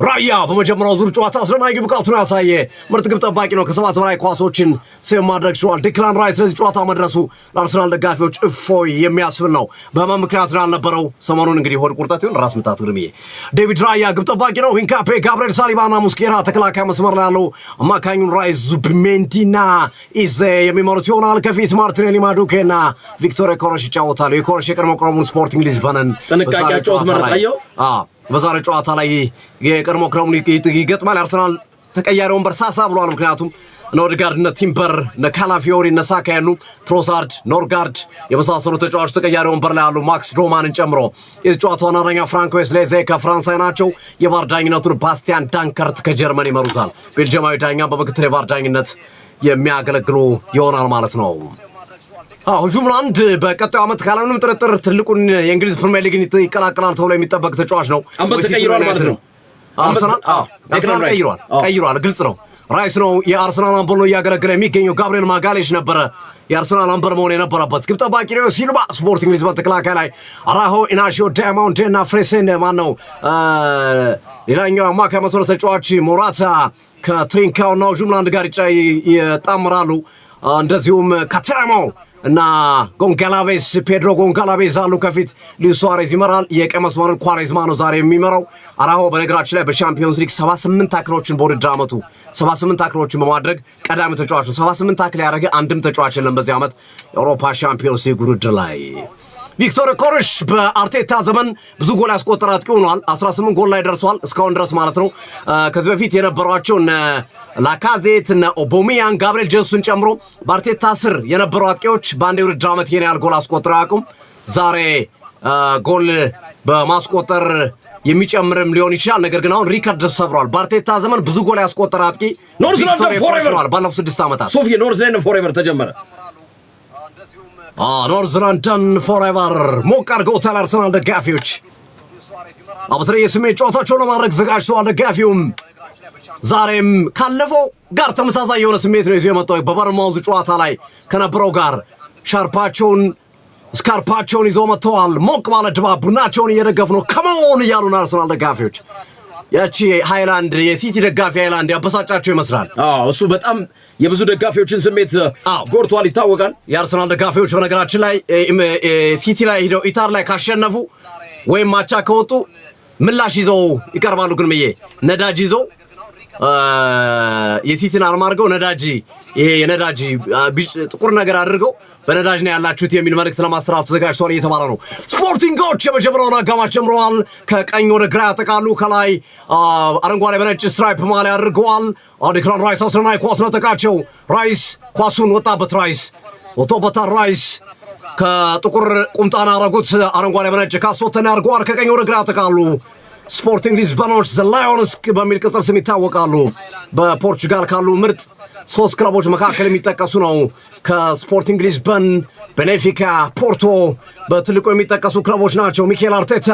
ራያ በመጀመሪያው ዙር ጨዋታ አስደናቂ ብቃቱን ያሳየ ምርጥ ግብ ጠባቂ ነው። ከሰባት በላይ ኳሶችን ሴቭ ማድረግ ችሏል። ዲክላን ራይስ ለዚህ ጨዋታ መድረሱ ለአርሰናል ደጋፊዎች እፎይ የሚያስብል ነው። በህመም ምክንያት ያልነበረው ሰሞኑን እንግዲህ ሆድ ቁርጠት ይሁን ራስ ምታት ግርምዬ። ዴቪድ ራያ ግብ ጠባቂ ነው። ሂንካፔ፣ ጋብርኤል ሳሊባና ሙስኬራ ተከላካይ መስመር ላይ ያለው አማካኙን ራይስ፣ ዙቢሜንዲና ኢዜ የሚመሩት ይሆናል። ከፊት ማርቲኔሊ፣ ማዱኬና ቪክቶር ኮረሽ ይጫወታሉ። የኮረሽ የቀድሞ ክለቡን ስፖርቲንግ ሊዝበንን ጥንቃቄ ጨዋታ መረጣየው በዛሬ ጨዋታ ላይ የቀድሞ ክለቡን ይገጥማል። አርሰናል ተቀያሪ ወንበር ሳሳ ብሏል። ምክንያቱም ኖርጋርድ እና ቲምበር እና ካላፊዮሪ እና ሳካ ያሉ ትሮሳርድ፣ ኖርጋርድ የመሳሰሉ ተጫዋቾች ተቀያሪ ወንበር ላይ ያሉ ማክስ ዶማንን ጨምሮ የጨዋታው ዋናኛ ፍራንኮ ዌስሌዜ ከፍራንሳይ ናቸው። የቫር ዳኝነቱን ባስቲያን ዳንከርት ከጀርመን ይመሩታል። ቤልጂየማዊ ዳኛ በምክትል የቫር ዳኝነት የሚያገለግሉ ይሆናል ማለት ነው። ሁጁምላንድ በቀጣዩ ዓመት ካለምንም ጥርጥር ትልቁን የእንግሊዝ ፕሪሚየር ሊግን ይቀላቀላል ተብሎ የሚጠበቅ ተጫዋች ነው። አምበል ተቀይሯል ማለት ነው። አርሰናል ቀይሯል፣ ግልጽ ነው። ራይስ ነው የአርሰናል አምበል ነው እያገለገለ የሚገኘው። ጋብርኤል ማጋሌሽ ነበረ የአርሰናል አምበል መሆን የነበረበት። ግብ ጠባቂ ነው ሲልባ ስፖርቲንግ ሊዝበን ተከላካይ ላይ አራሆ፣ ኢናሺዮ፣ ዳያሞንድ እና ፍሬሴን ማነው ሌላኛው አማካይ መስመር ተጫዋች ሞራታ ከትሪንካውና ሁጁምላንድ ጋር ይጣምራሉ። እንደዚሁም ካቴራሞ እና ጎንጋላቬስ ፔድሮ ጎንጋላቬስ አሉ። ከፊት ሉዊስ ሱዋሬዝ ይመራል። የቀይ መስመርን ኳሬዝማ ነው ዛሬ የሚመራው። አራሆ በነገራችን ላይ በቻምፒዮንስ ሊግ 78 ታክሎችን በውድድር ዓመቱ 78 ታክሎችን በማድረግ ቀዳሚ ተጫዋች ነው። 78 ታክል ያደረገ አንድም ተጫዋች የለም በዚህ ዓመት የአውሮፓ ቻምፒዮንስ ሊግ ውድድር ላይ። ቪክቶር ኮረሽ በአርቴታ ዘመን ብዙ ጎል ያስቆጠረ አጥቂ ሆኗል። 18 ጎል ላይ ደርሷል እስካሁን ድረስ ማለት ነው። ከዚህ በፊት የነበሯቸው እነ ላካዜት እና ኦቦሚያን፣ ጋብርኤል ጀሱስን ጨምሮ በአርቴታ ስር የነበሩ አጥቂዎች በአንድ የውድድር ዓመት ይሄን ያህል ጎል አስቆጥረው አያውቁም። ዛሬ ጎል በማስቆጠር የሚጨምርም ሊሆን ይችላል። ነገር ግን አሁን ሪከርድ ሰብሯል። በአርቴታ ዘመን ብዙ ጎል ያስቆጠረ አጥቂ ቪክቶር ኮረሽ ሆኗል ባለፉት 6 ዓመታት። ሶፊ ኖርዝ ለንደን ፎርኤቨር ተጀመረ። ኖርዝ ለንደን ፎርኤቨር ሞቅ አድርገውታል አርሰናል ደጋፊዎች። በተለይ የስሜት ጨዋታቸውን ለማድረግ ዘጋጅተዋል። ደጋፊውም ዛሬም ካለፈው ጋር ተመሳሳይ የሆነ ስሜት ነው ይዞ የመጣው። በበርንማውዝ ጨዋታ ላይ ከነበረው ጋር ስካርፓቸውን ይዘው መጥተዋል። ሞቅ ባለ ድባብ ቡናቸውን እየደገፉ ነው። ከመሆን እያሉ ነው አርሰናል ደጋፊዎች። ያቺ ሃይላንድ የሲቲ ደጋፊ ሃይላንድ ያበሳጫቸው ይመስላል። እሱ በጣም የብዙ ደጋፊዎችን ስሜት ጎርቷል ይታወቃል። የአርሰናል ደጋፊዎች በነገራችን ላይ ሲቲ ላይ ሄደው ኢታር ላይ ካሸነፉ ወይም ማቻ ከወጡ ምላሽ ይዘው ይቀርባሉ። ግን ነዳጅ ይዘው የሲቲን አርማ አድርገው ይሄ የነዳጅ ጥቁር ነገር አድርገው በነዳጅ ነው ያላችሁት የሚል መልእክት ለማስተላለፍ ተዘጋጅቷል እየተባለ ነው። ስፖርቲንጎች የመጀመሪያውን አጋማሽ ጀምረዋል። ከቀኝ ወደ ግራ ያጠቃሉ። ከላይ አረንጓዴ በነጭ ስትራይፕ ማሊያ አድርገዋል። ዲክላን ራይስ አስደናቂ ኳስ ነጠቃቸው። ራይስ ኳሱን ወጣበታል። ራይስ ከጥቁር ቁምጣና አረጉት አረንጓዴ በነጭ ካሶተን ያርገዋል። ከቀኝ ወደ ግራ ያጠቃሉ። ስፖርቲንግ ሊዝበኖች ዘ ላዮንስ በሚል ቅጽል ስም ይታወቃሉ። በፖርቹጋል ካሉ ምርጥ 3 ክለቦች መካከል የሚጠቀሱ ነው። ከስፖርቲንግ ሊዝበን፣ ቤኔፊካ፣ ፖርቶ በትልቁ የሚጠቀሱ ክለቦች ናቸው። ሚኬል አርቴታ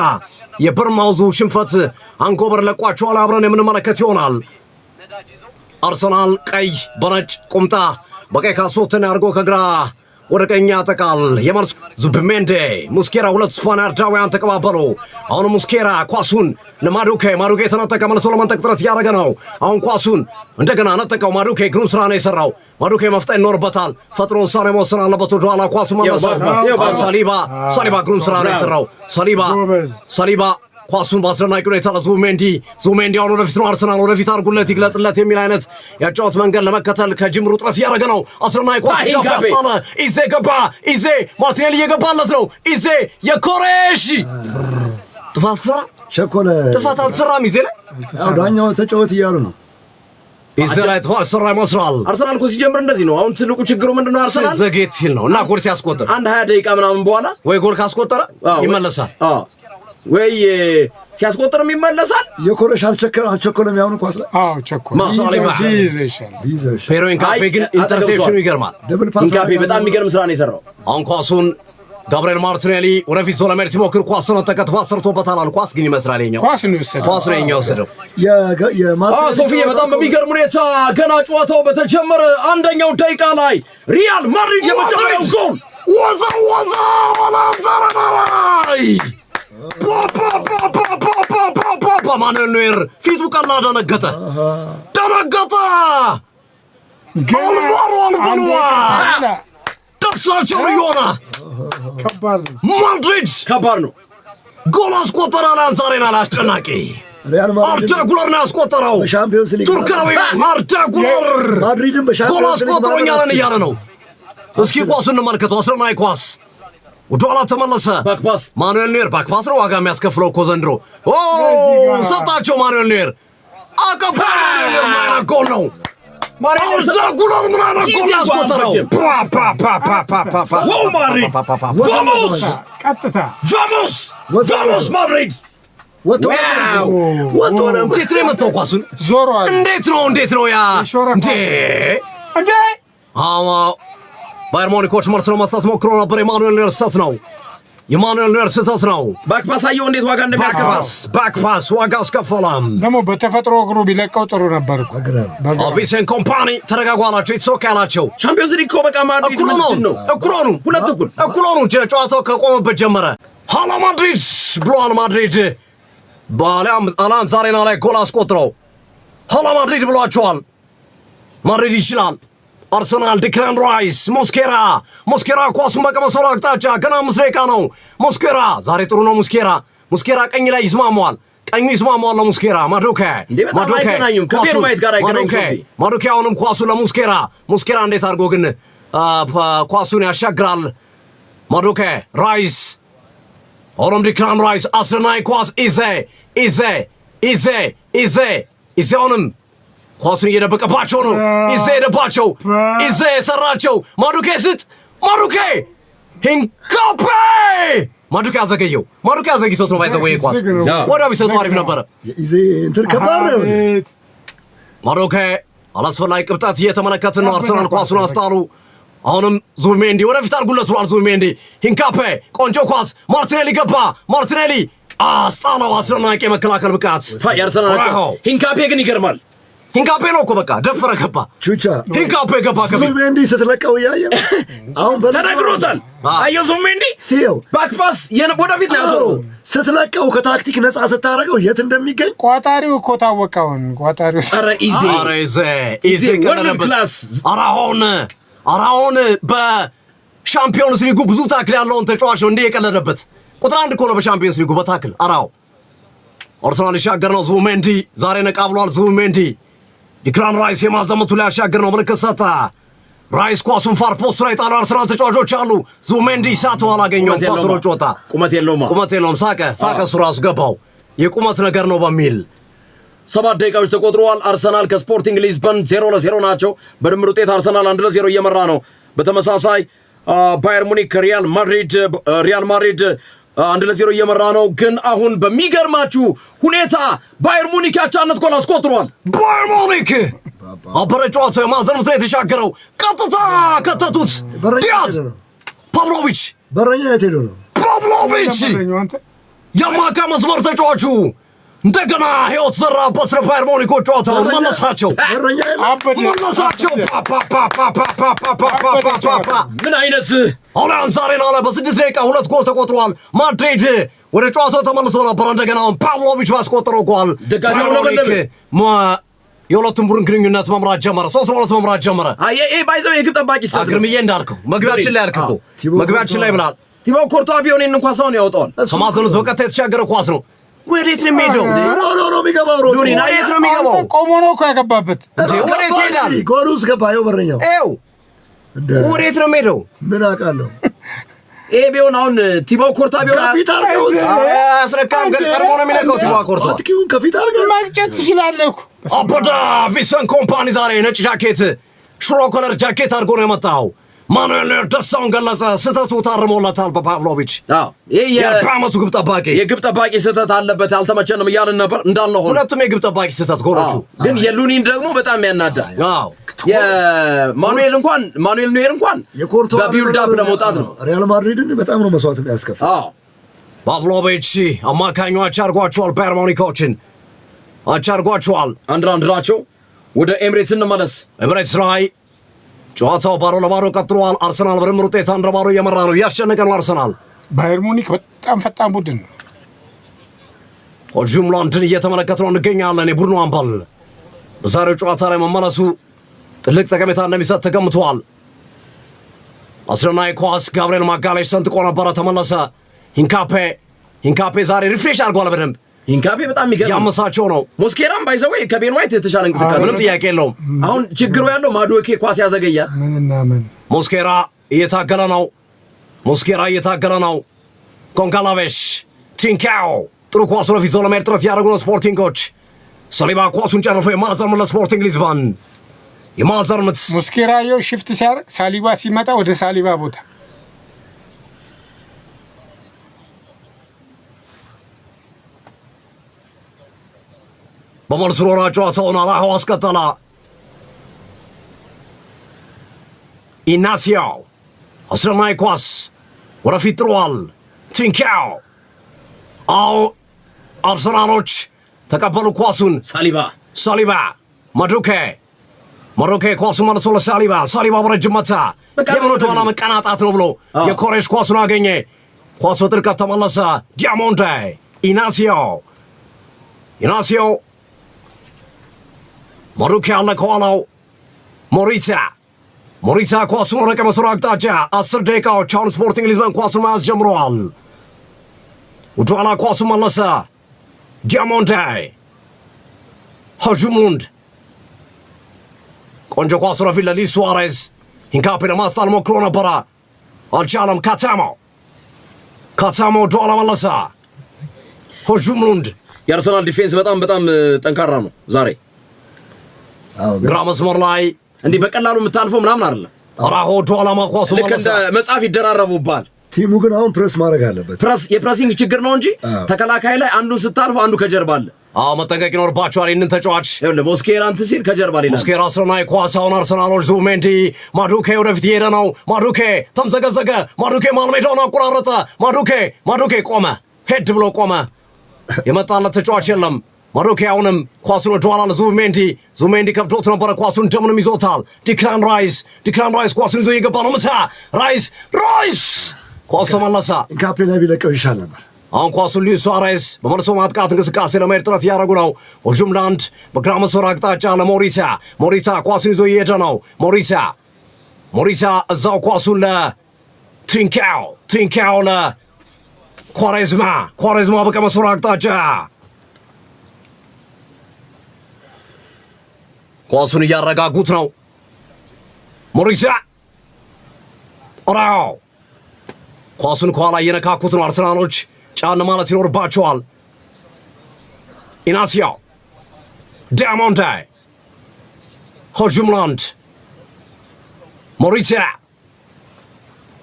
የበርንማውዙ ሽንፈት አንጎበር ለቋቸዋል። አብረን የምንመለከት ይሆናል። አርሰናል ቀይ በነጭ ቁምጣ በቀይ ካሶተን አድርጎ ከግራ ወደ ቀኝ ያጠቃል። የመልሱ ዙቢሜንዲ፣ ሙስኬራ፣ ሁለት ስፓናርዳውያን ተቀባበሉ። አሁን ሙስኬራ ኳሱን ለማዱኬ ተነጠቀ። መልሶ ለመንጠቅ ጥረት እያደረገ ነው። አሁን ኳሱን እንደገና ነጠቀው። ማዱኬ ግሩም ስራ ነው የሰራው። ማዱኬ መፍጠን ይኖርበታል። ፈጥኖ ውሳኔ መወሰን አለበት። ወደኋላ ኳሱ መለሰው። ሳሊባ ግሩም ስራ ነው የሰራው። ሳሊባ ኳሱን በአስደናቂ ሁኔታ ለዙቢሜንዲ አሁን ወደፊት ነው። አርሰናል ወደፊት አድርጉለት ይግለጥለት የሚል አይነት ያጫወት መንገድ ለመከተል ከጅምሩ ጥረት እያደረገ ነው። አስደናቂ ኳስ ያሳለ ኢዜ ገባ። ኢዜ ማርቲኔሊ እየገባለት ነው። ኢዜ የኮሬሽ ጥፋት አልሰራም። ኢዜ ላይ ዳኛው ተጫወት እያሉ ነው። ኢዜ ላይ ጥፋት ሰራ ይመስላል። አርሰናል እኮ ሲጀምር እንደዚህ ነው። አሁን ትልቁ ችግሩ ምንድነው? አርሰናል ዘጌት ሲል ነው እና ጎል ሲያስቆጥር 20 ደቂቃ ምናምን በኋላ ወይ ጎል ካስቆጠረ ይመለሳል ወይ ሲያስቆጥርም ይመለሳል። የኮረሽ አልቸኮለም። ያሁን ኳስ ላይ ፔሮንካፔ ግን ኢንተርሴፕሽኑ ይገርማል። ኢንካፔ በጣም የሚገርም ስራ ነው የሰራው። አሁን ኳሱን ጋብርኤል ማርቲኔሊ ወደፊት ዞ ለመሄድ ሲሞክር ኳስ ተነጠቀ። ኳስ ሰርቶበታል አሉ። ኳስ ግን ይመስላል የኛው ኳስ ነው የወሰደው። ሶፊያ በጣም በሚገርም ሁኔታ ገና ጨዋታው በተጀመረ አንደኛው ደቂቃ ላይ ሪያል ማድሪድ የመጀመሪያው ጎል ወዛ ማኑኤል ኖየር ፊቱ ቀላ ደነገጠ። አልቫሮ አልባሉዋ ደርሳቸው ሊሆና ማድሪድ ከባድ ነው። ጎል አስቆጠረ። ላንሳሬና አስጨናቂ አርዳ ጉለር ነው ያስቆጠረው። ቱርካዊ አርዳ ጉለር ማድሪድን ጎል አስቆጥሮኛል እያለ ነው። እስኪ ኳሱን እንመልከተው። አስረናይ ኳስ ወደ ኋላ ተመለሰ። ባክፓስ ማኑኤል ኖየር ባክፓስ ነው ዋጋ የሚያስከፍለው እኮ ዘንድሮ። ሰጣቸው ማኑኤል ኖየር አቀባ ጎል ነው። አርዳ ጉለር ምን አይነት ጎል ያስቆጠረው? ማድሪድ ቫሞስ ማድሪድ እንዴት ነው የመታው ኳሱን? እንዴት ነው ያ እንዴ? ባየር ሙኒኮች መልስ ለመስጠት ሞክሮ ነበር። የማኑኤል ኖየር ስህተት ነው። ባክፓስ አየው እንዴት ዋጋ እንደሚያስከፍል። ባክፓስ ዋጋ አስከፈለም። ደግሞ በተፈጥሮ እግሩ ቢለቀው ጥሩ ነበር እኮ። ቪንሴንት ኮምፓኒ ተረጋጓላቸው። የተሶካ ያላቸው ቻምፒዮንስ ሊግ እኮ በቃ ማድሪድ እኩል ሆኑ። ጨዋታው ከቆመበት ጀመረ። ኋላ ማድሪድ ብሏል። ማድሪድ አሊያንዝ አሬና ላይ ጎል አስቆጥረው ኋላ ማድሪድ ብሏቸዋል። ማድሪድ ይችላል። አርሰናል ዲክላን ራይስ ሞስኬራ ኳሱን በቀመሰው አቅጣጫ ገና 5 ደቂቃ ነው። ሞስኬራ ዛሬ ጥሩ ነው። ሞስኬራ ቀኝ ላይ ይስማማዋል። ቀኙ ይስማማዋል ለሞስኬራ። ማዱኬ አሁንም ኳሱ ለሞስኬራ እንዴት አድርጎ ግን ኳሱን ያሻግራል። ማዱኬ ራይስ አሁንም ዲክላን ራይስ አስረናይ ኳስ ኢዜ አሁንም ኳሱን እየደበቀባቸው ነው። ኢዜ ሄደባቸው። ኢዜ የሰራቸው ማዱኬ ሂንካፔ ማዱኬ አዘግይቶት ነው። ባይዘወይ ኳስ ወዲያው ቢሰጡ አሪፍ ነበረ። ኢዜ እንትን ከባድ ነው። ማዱኬ አላስፈላጊ ቅብጠት እየተመለከትን ነው። አርሰናል ኳሱን አስጣሉ። አሁንም ዙቢሜንዲ ወደፊት አድርጉለት ብሏል። ዙቢሜንዲ ሂንካፔ ቆንጆ ኳስ ማርቲኔሊ ገባ። ማርቲኔሊ አስጣለው። አስደናቂ የመከላከል ብቃት ያርሰናል። ሂንካፔ ግን ይገርማል። ሂንካፔ ነው እኮ በቃ ደፈረ ገባ። ቹቻ ሂንካፔ ገባ። ዙቢሜንዲ ስትለቀው እያየ አሁን ተነግሮታል። አየው ዙቢሜንዲ ሲው ባክፓስ ወደፊት ነው ያዞረው። ስትለቀው ከታክቲክ ነፃ ስታረገው የት እንደሚገኝ ቋጣሪው እኮ ታወቀውን ቋጣሪው ኢዜ ቀለለበት። አራሆን በሻምፒዮንስ ሊጉ ብዙ ታክል ያለውን ተጫዋች ነው እንዴ የቀለደበት። ቁጥር 1 እኮ ነው በሻምፒዮንስ ሊጉ በታክል አራው። አርሰናል ሊሻገር ነው። ዙቢሜንዲ ዛሬ ነቃ ብሏል። ዙቢሜንዲ ዲክላን ራይስ የማዘመቱ ላይ ያሻገር ነው። ምልክት ሰጠ። ራይስ ኳሱን ፋር ፖስት ላይ ጣሉ። አርሰናል ተጫዋቾች አሉ። ዙቢሜንዲ ሳተው አላገኘውም። ኳሱ ሮጭ ወጣ። ቁመት የለውም። ሳቀ እሱ ራሱ ገባው። የቁመት ነገር ነው በሚል 7 ደቂቃዎች ተቆጥረዋል። አርሰናል ከስፖርቲንግ ሊዝበን 0-0 ናቸው። በድምር ውጤት አርሰናል 1-0 እየመራ ነው። በተመሳሳይ ባየር ሙኒክ ከሪያል ማድሪድ 1-0 እየመራ ነው። ግን አሁን በሚገርማችሁ ሁኔታ ባየር ሙኒክ ያቻነት ጎል አስቆጥሯል። ባየር ሙኒክ አበረ ጨዋታ ማዕዘን ምት ላይ የተሻገረው ቀጥታ ከተቱት። ዲያዝ ፓቭሎቪች በረኛ የት ሄዶ ነው? ፓቭሎቪች የአማካይ መስመር ተጫዋቹ እንደገና ህይወት ዘራበት። ለባየር ሙኒኮች ጨዋታውን መለሳቸው። ምን አይነት አሊያንዝ አሬና ላይ በ6 ደቂቃ 2 ጎል ተቆጥሯል። ማድሪድ ወደ ጨዋታው ተመልሶ ነበር። እንደገና ፓቭሎቪች ባስቆጠረው ጎል የሁለቱም ቡድን ግንኙነት መምራት ጀመረ። 3-2 መምራት ጀመረ። ይሄ ባይዘው የግብ ጠባቂ ስታክ አግርምዬ እንዳልከው መግቢያችን ላይ አልከው መግቢያችን ላይ ብላል። ቲቦ ኮርቷ ቢሆን እንኳን ሰውን ያወጣዋል። ከማዘኑት በቀጥታ የተሻገረ ኳስ ነው። ወዴት ነው የሚሄደው? ነው የሚገባው። ወዴት ነው የሚገባው? ቆሞ ነው እኮ ያገባበት። ወዴት ይሄዳል? ጎል ውስጥ ገባ። ይኸው በረኛው ወዴት ነው የሚሄደው? ምን አውቃለሁ። ይሄ ቢሆን አሁን ቲቦ ኮርታ ቢሆን ከፊት አድርገውት አስረካም ግን ቀርቦ ነው የሚነካው። ቲቦ ኮርታ አጥቂውን ከፊት አድርገው ማግጨት ትችላለህ እኮ። አበዳ ቪንሰንት ኮምፓኒ ዛሬ ነጭ ጃኬት ሽሮ ኮለር ጃኬት አድርጎ ነው የመጣው። ማኑኤል ኖየር ደስታውን ገለጸ። ስህተቱ ታርሞለታል በፓቭሎቪች። የዓመቱ ግብ ጠባቂ የግብ ጠባቂ ስህተት አለበት አልተመቸንም እያልን ነበር እንዳልነው ሆነ። ሁለቱም የግብ ጠባቂ ስህተት ጎሎቹ ግን የሉኒን ደግሞ በጣም ያናዳል። የማኑኤል ኖየር እንኳን በቢልድ አፕ ለመውጣት ነው። ሪያል ማድሪድን በጣም ነው መስዋዕት የሚያስከፍል። ፓቭሎቪች አማካኙ አቻ አድርጓቸዋል። ባየር ሙኒኮችን አቻ አድርጓቸዋል። 1-1 ናቸው። ወደ ኤምሬትስ እንመለስ። ኤምሬትስ ላይ ጨዋታው 0-0 ቀጥሏል። አርሰናል በድምር ውጤት 1-0 እየመራ ነው። እያስጨነቀ ነው አርሰናል። ባየር ሙኒክ በጣም ፈጣን ቡድን ነው። ሆጁምላንድን እየተመለከትነው እንገኛለን። የቡድኑ አምበል በዛሬው ጨዋታ ላይ መመለሱ ትልቅ ጠቀሜታ እንደሚሰጥ ተገምቷል። አስደናቂ ኳስ ጋብርኤል ማጋሌሽ ሰንጥቆ ነበረ፣ ተመለሰ። ሂንካፔ ዛሬ ሪፍሬሽ አድርጓል በደንብ። ሂንካፔ በጣም የሚገርም ያመሳቸው ነው። ሞስኬራም ባይዘው ከቤን ዋይት የተሻለ እንቅስቃሴ ምንም ጥያቄ የለውም። አሁን ችግሩ ያለው ማዱኬ ኳስ ያዘገያል። ሞስኬራ እየታገለ ነው። ጎንካላቬሽ ትሪንካኦ ጥሩ ኳስ ወደፊት ይዘው ለመሄድ ጥረት ያደረጉ ነው ስፖርቲንጎች። ሳሊባ ኳሱን ጨርፎ የማዕዘን ምት ለስፖርቲንግ ሊዝበን። የማዕዘን ምት ሙስኬራዮ ሽፍት ሲያደርግ ሳሊባ ሲመጣ ወደ ሳሊባ ቦታ በመልሱ ሮራ ጨዋታውን አላህው አስቀጠለ። ኢናሲዮ አስደናቂ ኳስ ወደፊት ጥሯል። ትሪንካኦ አርሰናሎች ተቀበሉ ኳሱን። ሳሊባ ማዱኬ ኳሱን መልሶ ለሳሊባ በረጅም መታ። የመኖት ኋላ መቀናጣት ነው ብሎ የኮሬሽ ኳሱን አገኘ። ኳስ በጥልቀት ተመለሰ። ዲያሞንዴ ኢናሲዮ ማዱኬ አለ ከኋላው። ሞሪታ ኳሱን ወደ ቀኝ መስመር አቅጣጫ 10 ደቂቃዎች አሁን ስፖርቲንግ ሊዝበን ኳሱን መያዝ ጀምረዋል። ወደ ኋላ ኳሱን መለሰ። ዲያሞንዴ ሆጁሙንድ ቆንጆ ኳስ ወደፊት ለሉዊስ ሱዋሬዝ። ሂንካፔ ለማስጣል ሞክሮ ነበረ፣ አልቻለም። ካታሞ ወደ ኋላ መለሰ። ሆጁሙንድ የአርሰናል ዲፌንስ በጣም ጠንካራ ነው ዛሬ። ግራ መስመር ላይ እንዲህ በቀላሉ የምታልፈው ምናምን አይደለም። አራሆ ወደ ኋላ ማኳሱ ልክ እንደ መጽሐፍ ይደራረቡባል። ቲሙ ግን አሁን ፕሬስ ማድረግ አለበት። የፕሬሲንግ ችግር ነው እንጂ ተከላካይ ላይ አንዱን ስታልፈው አንዱ ከጀርባ አለ። መጠንቀቅ ይኖርባቸዋል። ይህንን ተጫዋች ሞስኬራ እንትን ሲል ከጀርባ ሌላ ሞስኬራ አስደናቂ ኳስ። አሁን አርሰናሎች ዙሜንዲ ማዱኬ ወደፊት እየሄደ ነው። ማዱኬ ተምዘገዘገ። ማዱኬ ማልሜዳውን አቆራረጠ። ማዱኬ ቆመ፣ ሄድ ብሎ ቆመ። የመጣለት ተጫዋች የለም። ማዱኬ አሁንም ኳሱን ወደ ኋላ ዙሜንዲ ከብዶት ነበረ። ኳሱን እንደምንም ይዞታል። ዲክላን ራይስ ኳሱን ይዞ እየገባ ነው። ምታ ራይስ ኳስ ተመለሰ። ሂንካፔ ላይ ቢለቀው ይሻል ነበር። አሁን ኳሱን ሉዊስ ሱዋሬዝ በመልሶ ማጥቃት እንቅስቃሴ ለመሄድ ጥረት እያደረጉ ነው። ሆጁምላንድ በግራ መስመር አቅጣጫ ለሞሪታ ኳሱን ይዞ እየሄደ ነው። ሞሪታ እዛው ኳሱን ለትሪንካኦ ለኳሬዝማ በቀኝ መስመር አቅጣጫ ኳሱን እያረጋጉት ነው። ሞሪታ ኳሱን ከኋላ እየነካኩት ነው። አርሰናሎች ጫን ማለት ይኖርባቸዋል። ኢናሲዮ ዲያሞንዴ ሆጁምላንድ ሞሪታ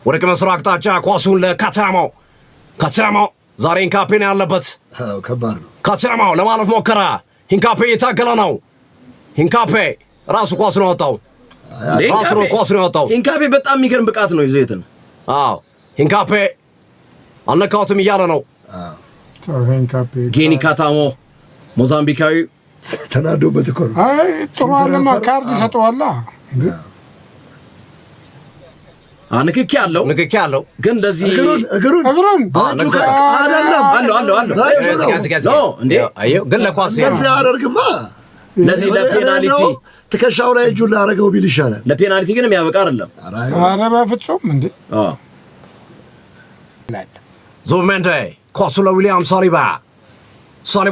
ወደ ቀኝ መስመር አቅጣጫ ኳሱን ለካታሞ ዛሬ ሂንካፔ ነው ያለበት። ከባድ ነው። ካታሞ ለማለፍ ሞከረ። ሂንካፔ እየታገለ ነው። ሂንካፔ ራሱ ኳሱን ያወጣው። ሂንካፔ በጣም የሚገርም ብቃት ነው ይዞ የትን ሂንካፔ አልነካሁትም እያለ ነው። ጌኒ ካታሞ ሞዛምቢካዊ ተናዶበት እኮ ነው። ጥሩ አለማ ካርድ ሰጠዋላ። ንክኪ አለው ግን ለዚህ እግሩን ግን ለኳስ አደርግማ ለዚህ ለፔናልቲ ትከሻው ላይ እጁን ላደረገው ቢል ይሻላል። ለፔናልቲ ግን የሚያበቃ አይደለም። ኧረ በፍጹም እንዴ! ዙሜንዴ ኳሱ ለዊሊያም ሳሊባ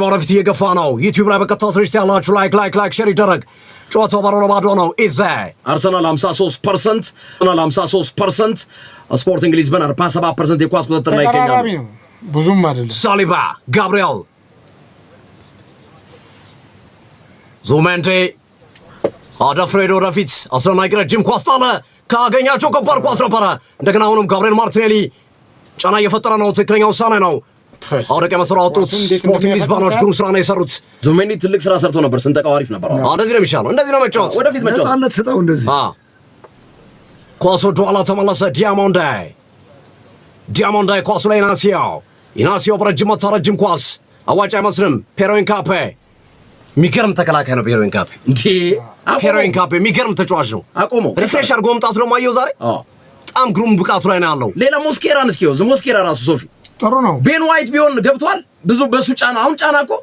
ወደፊት እየገፋ ነው። ዩቲዩብ ላይ በቀጥታ ስርጭት ያላችሁ ላይክ ሼር ይደረግ። ጨዋታው ባዶ ነው። አርሰናል 53%፣ ስፖርቲንግ ሊዝበን 47% የኳስ ቁጥጥር ላይ ይገኛሉ። ብዙም አይደለም። ሳሊባ ጋብርኤል ዙሜንዴ አደፍሬዶ ወደፊት አስደናቂ ረጅም ኳስ ጣለ። ካገኛቸው ከባድ ኳስ ነበረ። እንደገና አሁንም ጋብርኤል ማርቲኔሊ ጫና እየፈጠረ ነው። ትክክለኛ ውሳኔ ነው። አሁን ቀይ መስመር አወጡት። ስፖርቲንግ ሊዝበኖች ግሩም ስራ ነው የሰሩት። ዙሜንዲ ትልቅ ስራ ሰርቶ ነበር። ስንጠቃው አሪፍ ነበር። እንደዚህ ነው የሚሻለው። እንደዚህ ነው መጫወት። ወደፊት መጫወት፣ ነፃነት ስጠው። እንደዚህ ኳስ ወደ ኋላ ተመለሰ። ዲያሞንዴ ኳሱ ላይ ኢናሲዮ በረጅም መታ። ረጅም ኳስ አዋጭ አይመስልም። ፔሮ ሂንካፔ የሚገርም ተከላካይ ነው። ፔሮ ሂንካፔ የሚገርም ተጫዋች ነው። አቆመው ሪፍሬሽ አድርጎ መምጣቱ ደግሞ አየው ዛሬ በጣም ግሩም ብቃቱ ላይ ነው ያለው። ሌላ ሞስኬራን እስኪው ሞስኬራ ራሱ ሶፊ ጥሩ ነው። ቤን ዋይት ቢሆን ገብቷል ብዙ በሱ ጫና አሁን ጫና እኮ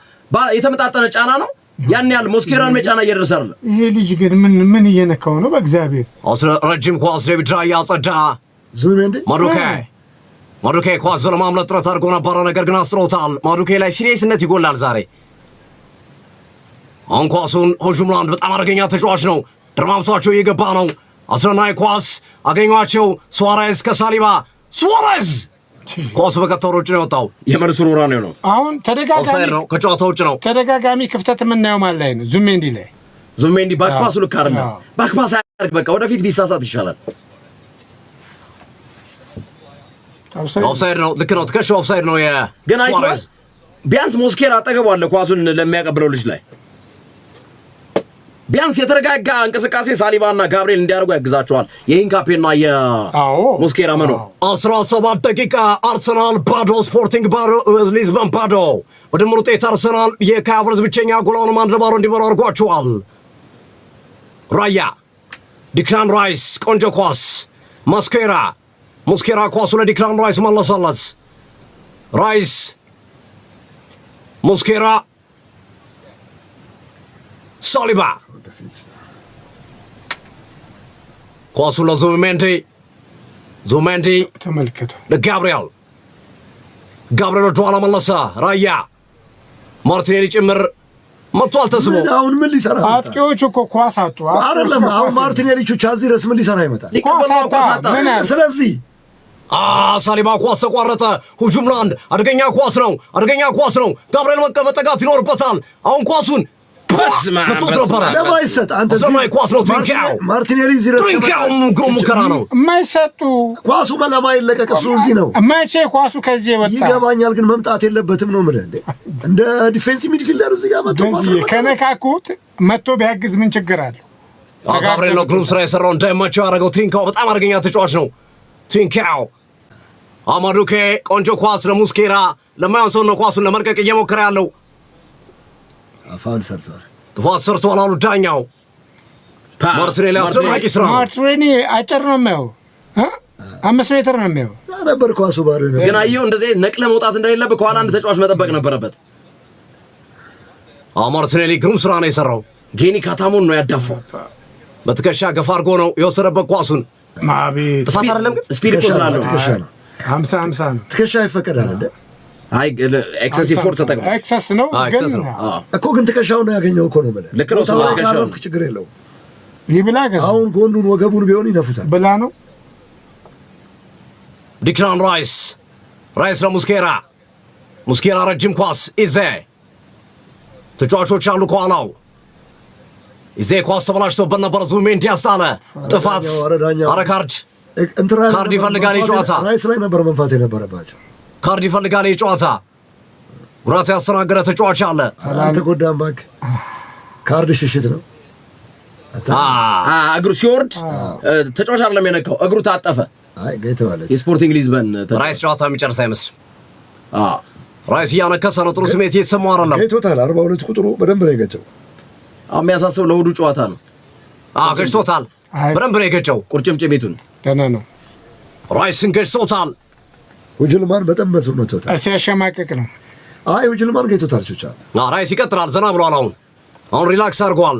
የተመጣጠነ ጫና ነው ያን ያህል ሞስኬራን መጫና እየደረሰ አይደለም ይሄ ልጅ ግን ምን እየነካው ነው በእግዚአብሔር ረጅም ኳስ ዴቪድ ራያ ጸዳ ዙሜንዲ ማዱኬ ኳስ ለማምለጥ ጥረት አድርጎ ነበረ ነገር ግን አስሮታል ማዱኬ ላይ ሲሪየስነት ይጎላል ዛሬ አሁን ኳሱን ሆጁምላንድ በጣም አደገኛ ተጫዋች ነው ድርማምቷቸው እየገባ ነው አስረናይ ኳስ አገኟቸው ሱዋሬዝ ከሳሊባ ሱዋሬዝ ኳስ በቀጥታ ውጭ ነው የወጣው የመልስ ሩራ ነው አሁን ከጨዋታው ውጭ ነው ተደጋጋሚ ክፍተት የምናየው ማለት ላይ ነው ዙሜንዲ ባክፓሱ ልክ አይደለም ባክፓስ አያርግ በቃ ወደፊት ቢሳሳት ይሻላል ኦፍሳይድ ነው ልክ ነው ትከሻው ኦፍሳይድ ነው ግን አይቷል ቢያንስ ሞስኬራ አጠገቡ አለ ኳሱን ለሚያቀብለው ልጅ ላይ ቢያንስ የተረጋጋ እንቅስቃሴ ሳሊባና ጋብሪኤል እንዲያደርጉ ያግዛቸዋል የሂንካፔና የሞስኬራ መኖር 17 ደቂቃ አርሰናል ባዶ ስፖርቲንግ ባዶ ሊዝበን ባዶ በድምር ውጤት አርሰናል የካቨርዝ ብቸኛ ጎላውን አንድ ለባዶ እንዲመሩ አድርጓቸዋል ራያ ዲክላን ራይስ ቆንጆ ኳስ ሞስኬራ ኳሱ ለዲክላን ራይስ መለሰለት ራይስ ሞስኬራ ሳሊባ ኳሱ ለዙሜንዲ ተመልከቱ ለጋብሪኤል ወደኋላ መለሰ ራያ ማርቲኔሊ ጭምር መጥቷል ተስቦ አሁን ምን ሊሰራ አጥቂዎቹ እኮ ኳስ አጡ አይደለም አሁን ማርቲኔሊ ቻዚ ረስ ምን ሊሰራ ይመጣል ስለዚህ ሳሊባ ኳስ ተቋረጠ ሁጁምላንድ አደገኛ ኳስ ነው ጋብሪኤል መጠጋት ይኖርበታል አሁን ኳሱን ከቶት ነበረ ለማይሰጥ አንተ ሰማይ ኳስ ነው ማርቲኔሊ ዚረስ ግሩም ሙከራ ነው የማይሰጡ ኳሱ ለማይለቀቅ እሱ እዚህ ነው መቼ ኳሱ ከዚህ ወጣ ይገባኛል ግን መምጣት የለበትም ነው ማለት እንደ ዲፌንሲቭ ሚድፊልደር እዚህ ጋር መጥቶ ኳስ ከነካኩት መጥቶ ቢያግዝ ምን ችግር አለው ጋብሪኤል ነው ግሩም ስራ የሰራው እንዳይመቸው ያደረገው ትሪንካው በጣም አደገኛ ተጫዋች ነው ትሪንካው አማዱኬ ቆንጆ ኳስ ለሙስኬራ ለማያውን ሰው ነው ኳሱን ለመልቀቅ እየሞከረ ያለው አፋን ሰርቷል ጥፋት ሰርቷል አሉ ዳኛው ማርቲኔሊ አስደናቂ ስራ ማርቲኔሊ አጭር ነው የሚያው 5 ሜትር ነው የሚያው ነበር ኳሱ ባዶ ነው ግን አየው እንደዚህ ነቅለ መውጣት እንደሌለበት ከኋላ አንድ ተጫዋች መጠበቅ ነበረበት ማርቲኔሊ ግሩም ስራ ነው የሰራው ጌኒ ካታሞን ነው ያዳፋው በትከሻ ገፋ አድርጎ ነው የወሰደበት ኳሱን ጥፋት አይደለም ግን ስፒድ እኮ ስላለው 50 ነው ትከሻ ይፈቀዳል እንደ አይ ኤክሰሲቭ ፎርስ ተጠቅሞ ኤክሰስ ነው ግን እኮ ግን ትከሻው ነው ያገኘው እኮ ነው ማለት ልክ ነው ተከሻው ችግር የለው ይብላ ገዝ አሁን ጎኑን ወገቡን ቢሆን ይነፉታል ብላ ነው ዲክላን ራይስ ለሙስኬራ ረጅም ኳስ ኢዜ ተጫዋቾች አሉ ከኋላው ኢዜ ኳስ ተበላሽቶበት ነበር ዙሜንዲ ያስጣለ ጥፋት ካርድ ይፈልጋል የጨዋታ ራይስ ላይ ነበር መንፋት የነበረባቸው ካርድ ይፈልጋል የጨዋታ ጉራት ያስተናገደ ተጫዋች አለ አልተጎዳም ባክ ካርድ ሽሽት ነው እግሩ ሲወርድ ተጫዋች አይደለም የነካው እግሩ ታጠፈ አይ ገይተዋለች የስፖርቲንግ ሊዝበን ራይስ ጨዋታ የሚጨርስ አይመስልም ራይስ እያነከሰ ነው ጥሩ ስሜት እየተሰማው አይደለም ገይቶታል 42 ቁጥሩ በደንብ ነው የገጨው የሚያሳስበው ለሁዱ ጨዋታ ነው ገጭቶታል በደንብ ነው የገጨው ቁርጭምጭሚቱን ደህና ነው ራይስን ገጭቶታል ሁጁልማን በጣም መቶታል ሲያሸማቅቅ ነው ሁጁልማን ገይቶታል ቹቻ ራይስ ይቀጥላል ዘና ብሏል አሁን ሪላክስ አድርጓል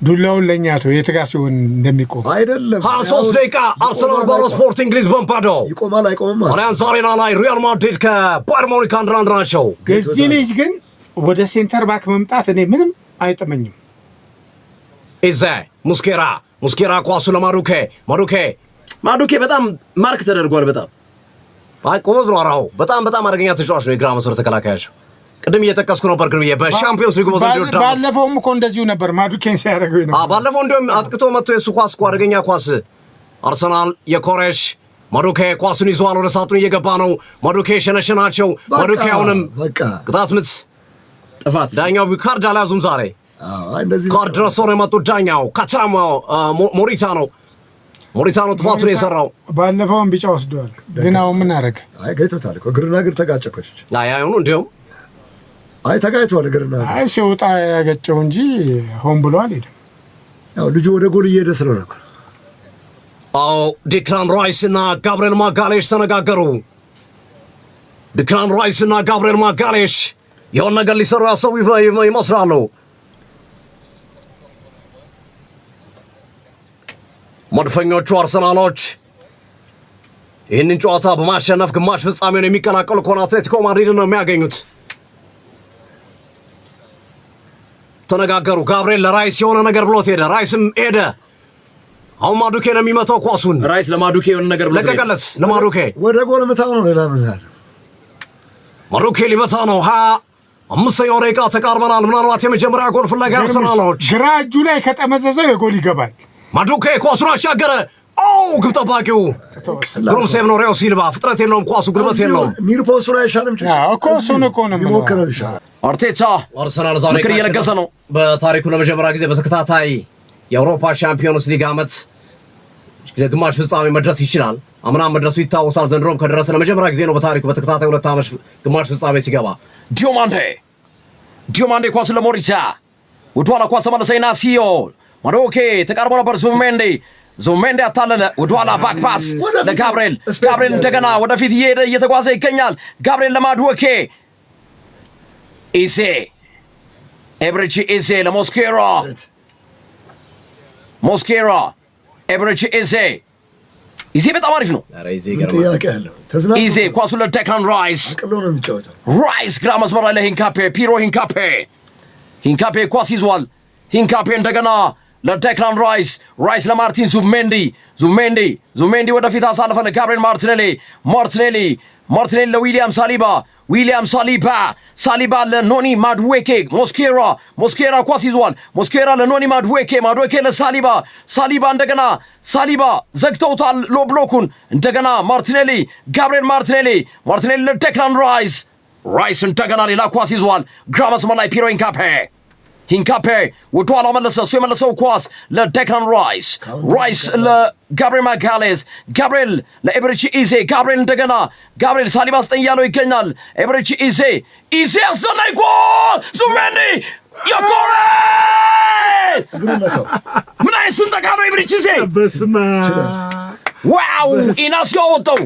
ዱላውን ለኛ ተው የትጋስ ይሁን እንደሚቆም አይደለም 23 ደቂቃ አርሰናል ባዶ ስፖርቲንግ ሊዝበን ባዶ ይቆማል አይቆምም አሊያንስ አሬና ላይ ሪያል ማድሪድ ከባየር ሙኒክ አንድ ናቸው እዚህ ልጅ ግን ወደ ሴንተር ባክ መምጣት እኔ ምንም አይጥመኝም ኢዜ ሙስኬራ ኳሱ ለማዱኬ በጣም ማርክ ተደርጓል በጣም ቆመዝ ነው አራው በጣም አደገኛ ተጫዋች ነው የግራ መስመር ተከላካያቸው ቅድም እየተጠቀስኩ ነበር ግን በሻምፒዮንስ ሊግ ባለፈውም እኮ እንደዚሁ ነበር ማዱኬን ሲያደርገው ነው ባለፈው እንደውም አጥቅቶ መጥቶ የሱ ኳስ አደገኛ ኳስ አርሰናል የኮሬሽ ማዱኬ ኳሱን ይዟል ወደ ሳጥኑ እየገባ ነው ማዱኬ ሸነሸናቸው ማዱኬ አሁንም ቅጣት ምት ጥፋት ዳኛው ካርድ አልያዙም ዛሬ ካርድ ድረስ ነው የመጡት ዳኛው ካታሞ ሞሪታኖ ጥፋቱን የሰራው ባለፈውም ቢጫ ወስዷል ግን አሁን ምን አደረገ ገይቶታል እኮ እግርና እግር ተጋጨኮች አይሆኑ እንዲሁም ተጋይቷል እግርና እግር ሲወጣ ያገጨው እንጂ ሆን ብሎ አልሄድም ያው ልጁ ወደ ጎል እየሄደ ስለሆነ ዲክላን ራይስ እና ጋብሪኤል ማጋሌሽ ተነጋገሩ ዲክላን ራይስ እና ጋብሪኤል ማጋሌሽ የሆነ ነገር ሊሰሩ ያሰቡ ይመስላሉ። መድፈኞቹ አርሰናሎች ይህንን ጨዋታ በማሸነፍ ግማሽ ፍጻሜውን የሚቀላቀሉ ከሆነ አትሌቲኮ ማድሪድን ነው የሚያገኙት። ተነጋገሩ። ጋብሪኤል ለራይስ የሆነ ነገር ብሎት ሄደ። ራይስም ሄደ። አሁን ማዱኬ ነው የሚመታው ኳሱን። ራይስ ለማዱኬ የሆነ ነገር ብሎት ለቀቀለት። ለማዱኬ ወደ ጎል መታው ነው። ሌላ ምን ያለ ማዱኬ ሊመታ ነው። 25ኛው ደቂቃ ተቃርበናል። ምናልባት የመጀመሪያ ጎል ፍለጋ አርሰናሎች። ግራ እጁ ላይ ከጠመዘዘው የጎል ይገባል። ማዱኬ ኳሱን አሻገረ። ግብ ጠባቂው ግሩም ሴቭ ነው። ሪዮ ሲልቫ ፍጥረት የለውም፣ ኳሱ ጉልበት የለውም። ሚልፖሱን አይሻልም እኮ እሱን እኮ ነው የሚሞክረው። ይሻላል። አርቴታ አርሰናል ዛሬ ምክር እየለገሰ ነው። በታሪኩ ለመጀመሪያ ጊዜ በተከታታይ የአውሮፓ ሻምፒዮንስ ሊግ ዓመት ለግማሽ ፍጻሜ መድረስ ይችላል። አምናም መድረሱ ይታወሳል። ዘንድሮም ከደረሰ ለመጀመሪያ ጊዜ ነው በታሪኩ በተከታታይ 2 ዓመት ግማሽ ፍጻሜ ሲገባ። ዲዮማንዴ ኳሱን ለሞሪቻ ወደኋላ ኳስ ተመለሰ። ኢናሲዮ ማዱኬ ተቃርቦ ነበር። ዙሜንዴ አታለለ። ወደኋላ ባክ ፓስ ለጋብሪኤል። ጋብሪኤል እንደገና ወደፊት እየሄደ እየተጓዘ ይገኛል። ጋብሪኤል ለማዱኬ። ኢዜ ኤብሪቺ ኢዜ ለሞስኬራ ኤብሪቺ ኢዜ በጣም አሪፍ ነው። ኢዜ ኳሱን ለዴክላን ራይስ። ራይስ ግራ መስመር ላይ ለሂንካፔ ፒሮ ሂንካፔ ኳስ ይዟል። ሂንካፔ እንደገና ለዴክላን ራይስ ለማርቲን ዙሜንዲ ወደፊት አሳልፈ ለጋብሪኤል ማርቲኔሊ ለዊሊያም ሳሊባ ለኖኒ ማድዌኬ ሞስኬራ ኳስ ይዟል። ሞስኬራ ለኖኒ ማድዌኬ ለሳሊባ እንደገና ዘግተውታል ሎ ብሎኩን። እንደገና ጋብሪኤል ማርቲኔሊ ለዴክላን ራይስ እንደገና ሌላ ኳስ ይዟል። ግራ መስመር ላይ ፒሮ ሂንካፔ ወደኋላ መለሰ። እሱ የመለሰው ኳስ ለዴክላን ራይስ ለጋብሪኤል ማጋሌዝ። ጋብሪኤል ለኤብሪቺ ኢዜ። ጋብሪኤል ሳሊባ ስጠኝ እያለው ይገኛል። ኤብሪቺ ኢዜ አስደናቂ ጎል! ዙሜንዲ የኮሬት ምን አይነት ስንጠቃ ነው! ኤብሪቺ ኢዜ ዋው! ኢናሲዮ አወጣው።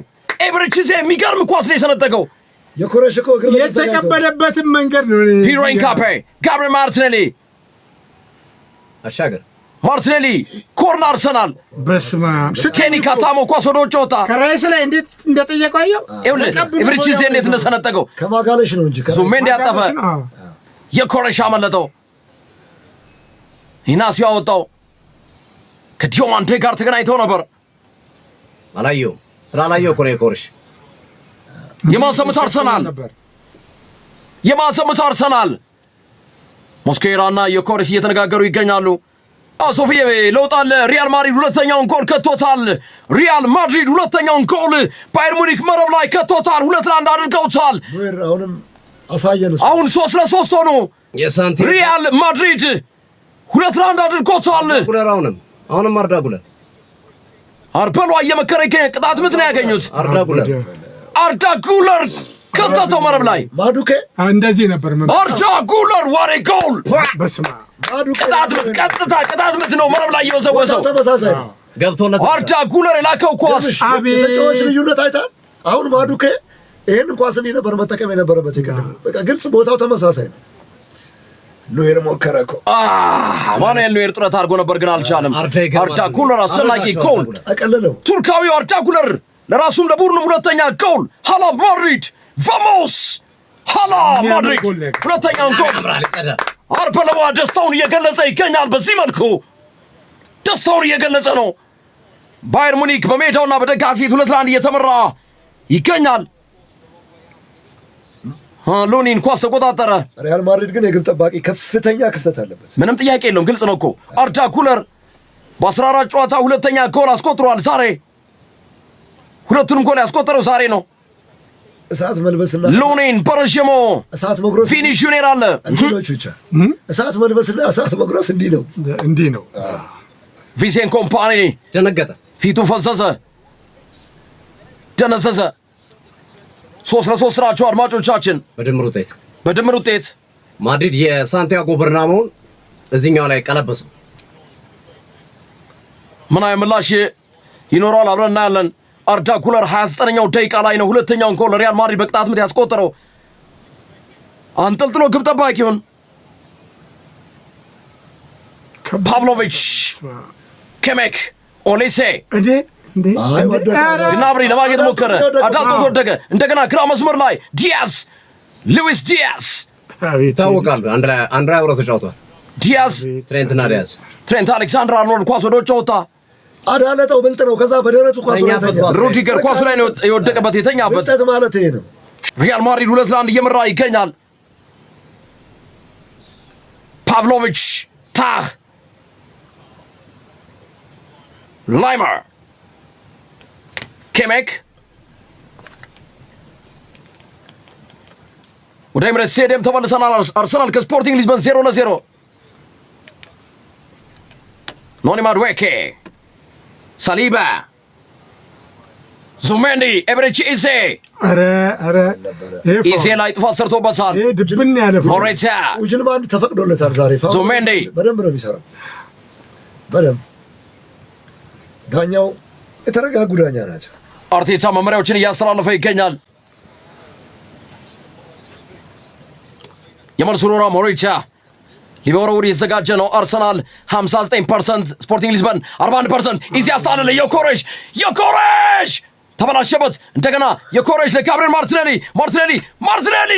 ኤብሪቺ ኢዜ የሚገርም ኳስ ነው የሰነጠቀው። የተቀበለበትን መንገድ ነው። ፒሮ ሂንካፔ ጋብሪኤል ማርቲኔሊ ኮርነር አርሰናል። በስመ አብ ኬኒ ካታሞ ኳስ ወደ ውጭ ወጣ። ከራይስ ላይ እንዴት እንደጠየቀው አየው። ኤብሪቺ ኢዜ እንዴት እንደሰነጠቀው ከማጋለሽ ነው እንጂ ዙሜንዲ ያጠፈ የኮሬሽ አመለጠው። ኢናሲዮ አወጣው። ከዲዮማንዴ ጋር ተገናኝተው ነበር። ስላላየው እኮ ነው የኮሬሽ የማንሰምት አርሰናል ሞስኬራና የኮሬስ እየተነጋገሩ ይገኛሉ። ሶፊዬ ለውጥ አለ። ሪያል ማድሪድ ሁለተኛውን ጎል ከቶታል። ባየር ሙኒክ መረብ ላይ ከቶታል። 2-1 አድርገውታል። አሁን 3-3 ሆኖ ሪያል ማድሪድ 2-1 አድርጎታል። አሁንም አርበሏ እየመከረ ይገኛል። ቅጣት ምት ነው ያገኙት። አርዳ ጉለር ከተተው መረብ ላይ ማዱኬ እንደዚህ ነበር። አርዳ ጉለር ዋሬ ጎል! በስማ ቅጣት ምት ነው መረብ ላይ እየወዘወዘው ተመሳሳይ ነው ገብቶለት። አርዳ ጉለር የላከው ኳስ ተጫዋች ልዩነት አይታል። አሁን ማዱኬ ይሄን ኳስ ነበር መጠቀም የነበረበት። በቃ ግልጽ ቦታው ተመሳሳይ ነው። ኖየር ሞከረ እኮ ማኑኤል ኖየር ጥረት አድርጎ ነበር ግን አልቻለም። አርዳ ጉለር አስጨናቂ ጎል! አቀለለው ቱርካዊው አርዳ ጉለር ለራሱም ለቡድኑም ሁለተኛ ጎል። hala ማድሪድ ቫሞስ! hala ማድሪድ ሁለተኛውን ጎል አርበለዋ ደስታውን እየገለጸ ይገኛል። በዚህ መልኩ ደስታውን እየገለጸ ነው። ባየር ሙኒክ በሜዳውና በደጋፊት 2-1 እየተመራ ይገኛል። ሎኒን ኳስ ተቆጣጠረ። ሪያል ማድሪድ ግን የግብ ጠባቂ ከፍተኛ ክፍተት አለበት። ምንም ጥያቄ የለውም። ግልጽ ነው እኮ አርዳ ጉለር በ14 ጨዋታ ሁለተኛ ጎል አስቆጥሯል። ዛሬ ሁለቱንም ጎል ያስቆጠረው ዛሬ ነው። እሳት መልበስና ሎኒን በረሽሞ እሳት መጉረስ ፊኒሽ ጁኒየር አለ። እንትኖች ብቻ እሳት መልበስና እሳት መጉረስ እንዲህ ነው። ቪሴን ኮምፓኒ ደነገጠ፣ ፊቱ ፈዘዘ፣ ደነዘዘ። 3-3 ናቸው አድማጮቻችን። በድምር ውጤት ማድሪድ የሳንቲያጎ በርናባውን እዚህኛው ላይ ቀለበሰው። ምን አይነት ምላሽ ይኖረዋል አብረን እናያለን። አርዳ ጉለር 29ኛው ደቂቃ ላይ ነው ሁለተኛውን ጎል ሪያል ማድሪድ በቅጣት ምት ያስቆጠረው። አንጠልጥሎ ግብ ጠባቂውን ፓቭሎቪች ኬሜክ ኦሌሴ ግናብሪ ለማግኘት ሞከረ። አዳልጦት ወደቀ። እንደገና ግራ መስመር ላይ ዲያዝ ሉዊስ ዲያዝ ይታወቃል። አንድ ላይ አብረው ተጫውተዋል። ዲያዝ ትሬንት አሌክሳንደር አርኖልድ ኳስ ወደ ውጭ ወጣ። አዳለጠው ብልጥ ነው። ከዛ በደረቱ ኳስ ሩዲገር ኳሱ ላይ ነው የወደቀበት የተኛበት። ብልጠት ማለት ይሄ ነው። ሪያል ማድሪድ 2-1 እየመራ ይገኛል። ፓቭሎቪች ታህ ላይመር ኬሜክ ወደ ኤምሬትስ ስቴዲየም ተመልሰናል። አርሰናል ከስፖርቲንግ ሊዝበን 0-0 ኖኒ ማዱዌኬ ሳሊባ ዙሜንዲ ኤብሬቺ ኢዜ ኢዜ ላይ ጥፋት ሰርቶበታል። ሞሬታ ውጅልማን ተፈቅዶለታል ዛሬ ዙሜንዲ በደንብ ነው የሚሰራው። በደንብ ዳኛው የተረጋጉ ዳኛ ናቸው። አርቴታ መመሪያዎችን እያስተላለፈ ይገኛል። የመልሱ ሮራ ሞሬታ ሊበረውር የተዘጋጀ ነው። አርሰናል 59%፣ ስፖርቲንግ ሊዝበን 41%። ኢዜ ያስተላለለ የኮሬሽ ተበላሸበት። እንደገና የኮሬሽ ለጋብሪኤል ማርቲኔሊ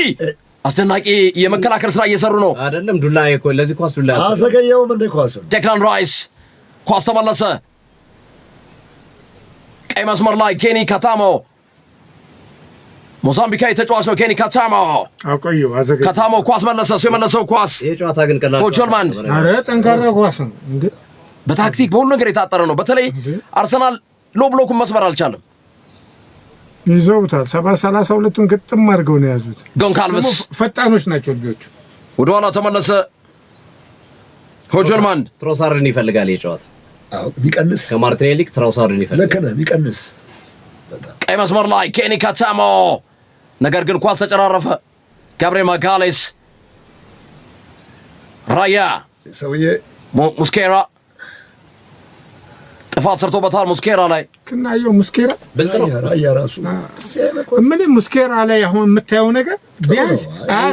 አስደናቂ የመከላከል ስራ እየሰሩ ነው። አይደለም ዱላ ለዚህ ኳስ ዱላ አዘገየውም እንደ ኳሱ ዴክላን ራይስ ኳስ ተመለሰ። ቀይ መስመር ላይ ኬኒ ካታሞ ሞዛምቢካዊ ተጫዋች ነው። ኬኒ ካታሞ ኳስ መለሰ። እሱ የመለሰው ኳስ የጨዋታ ግን ቀላል ኮቾልማንድ ጠንካራ ኳስ ነው። በታክቲክ በሁሉ ነገር የታጠረ ነው። በተለይ አርሰናል ሎ ብሎኩን መስመር አልቻለም። ይዘውታል። 32ቱን ግጥም አድርገው ነው ያዙት። ጎንካልቭስ ፈጣኖች ናቸው ልጆቹ። ወደኋላ ተመለሰ። ኮቾልማንድ ትሮሳርድን ይፈልጋል የጨዋታ ቢቀንስ ከማርቲኔሊ ትሮሳርድን ይፈልጋል። ለከነ ቢቀንስ ቀይ መስመር ላይ ኬኒ ካታሞ ነገር ግን ኳስ ተጨራረፈ። ጋብሪኤል ማጋሌስ ራያ ሰውዬ ሙስኬራ ጥፋት ሰርቶበታል። ሙስኬራ ላይ ክናየው ሙስኬራ ብልጥ ነው። ራያ ራሱ ምን ሙስኬራ ላይ አሁን የምታየው ነገር ቢያንስ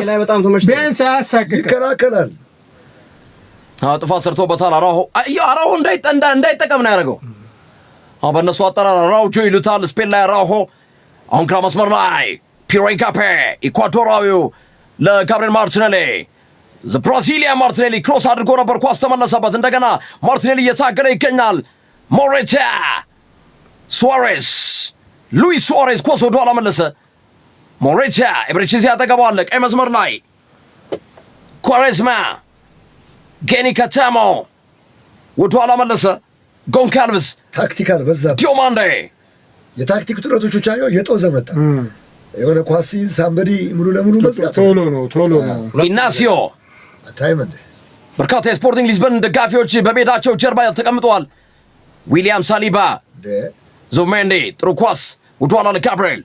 ላይ በጣም ተመችቶ ቢያንስ አያሳቅቅ ይከላከላል። ጥፋት ሰርቶበታል። አራሆ እንዳይጠቀም ነው ያደረገው። በእነሱ አጠራር አራውጆ ይሉታል። ስፔን ላይ አራሆ። አሁን ግራ መስመር ላይ ፒሮ ኢንካፔ ኢኳዶራዊው ለጋብሪኤል ማርቲኔሊ ብራዚሊያ ማርቲኔሊ ክሮስ አድርጎ ነበር። ኳስ ተመለሰበት። እንደገና ማርቲኔሊ እየታገለ ይገኛል። ሞሬታ ሉዊስ ሱዋሬዝ ኳስ ወደ ኋላ መለሰ። ሞሬታ ኤብሬቺዜ ያጠገባለ። ቀይ መስመር ላይ ኳሬዝማ ኬኒ ካታሞ ወደ ኋላ መለሰ። ጎንካልቭስ ታክቲካል በዛ ዲዮማንዴ የታክቲክ ጥረቶች አየው የጦዘ መጣ። የሆነ ኳስ ሳምበዲ ሙሉ ለሙሉ መዝጋት ቶሎ ነው ኢናሲዮ አታይመንደ በርካታ የስፖርቲንግ ሊዝበን ደጋፊዎች በሜዳቸው ጀርባ ተቀምጠዋል። ዊሊያም ሳሊባ ዙሜንዲ ጥሩ ኳስ ወደ ኋላ ለጋብሪኤል